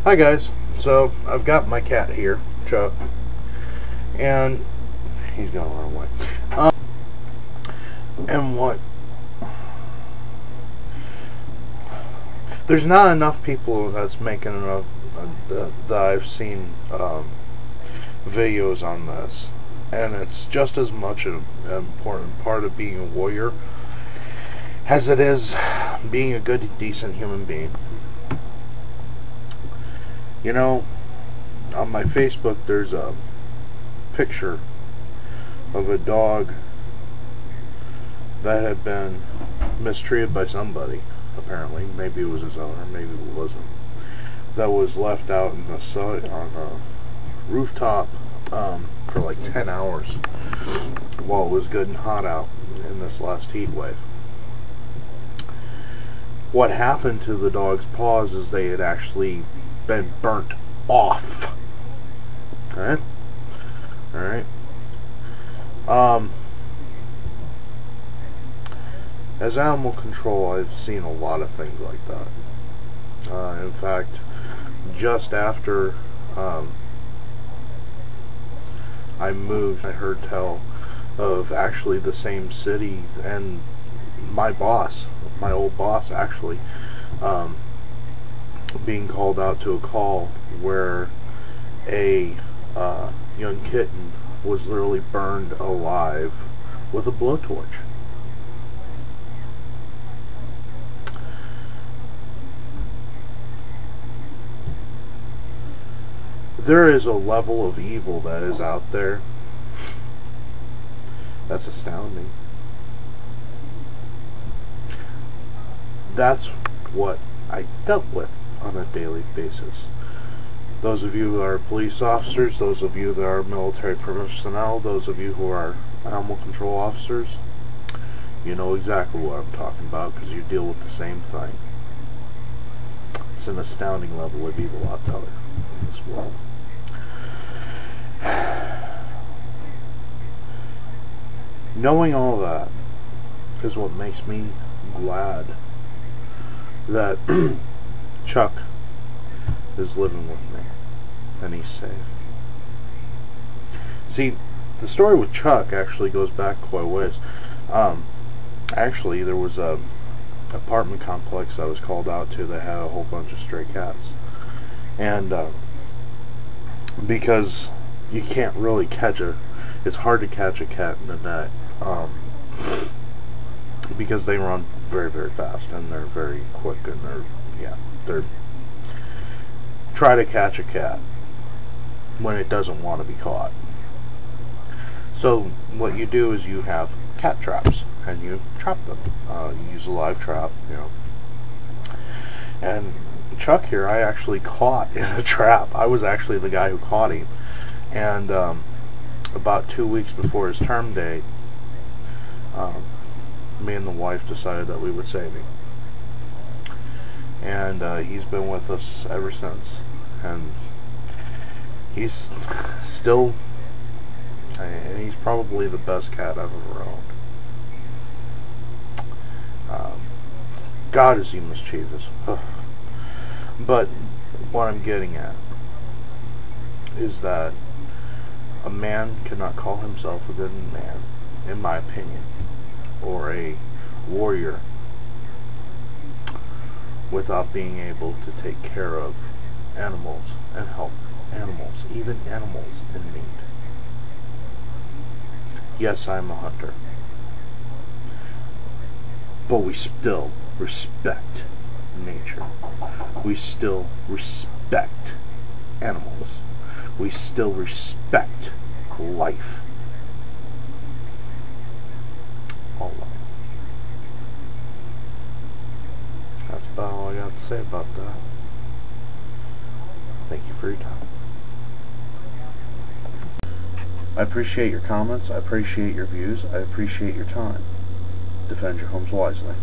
Hi guys, so I've got my cat here, Chuck, and he's going the wrong way. And what? There's not enough people that's making enough that I've seen videos on this, and it's just as much an important part of being a warrior as it is being a good, decent human being. You know, on my Facebook there's a picture of a dog that had been mistreated by somebody, apparently. Maybe it was his owner, maybe it wasn't. That was left out in the sun on a rooftop for like 10 hours while it was good and hot out in this last heat wave. What happened to the dog's paws is they had actually been burnt off. Okay? Alright. As animal control, I've seen a lot of things like that. In fact, just after I moved, I heard tell of actually the same city, and my boss, my old boss actually, being called out to a call where a young kitten was literally burned alive with a blowtorch. There is a level of evil that is out there that's astounding. That's what I dealt with on a daily basis. Those of you who are police officers, those of you that are military personnel, those of you who are animal control officers, you know exactly what I'm talking about because you deal with the same thing. It's an astounding level of evil out there in this world. Knowing all that is what makes me glad that Chuck is living with me and he's safe. See, the story with Chuck actually goes back quite a ways. Actually, there was a apartment complex I was called out to that had a whole bunch of stray cats, and because you can't really catch it's hard to catch a cat in a net, because they run very, very fast and they're very quick, and they're try to catch a cat when it doesn't want to be caught. So what you do is you have cat traps and you trap them. You use a live trap, you know. And Chuck here, I actually caught in a trap. I was actually the guy who caught him. And about 2 weeks before his term date, me and the wife decided that we would save him. And he's been with us ever since. And he's still, and he's probably the best cat I've ever owned. God, is he mischievous. But what I'm getting at is that a man cannot call himself a good man, in my opinion, or a warrior, without being able to take care of animals and help animals, even animals in need. Yes, I'm a hunter, but we still respect nature. We still respect animals. We still respect life. All life. That's about all I got to say about that. Thank you for your time. I appreciate your comments. I appreciate your views. I appreciate your time. Defend your homes wisely.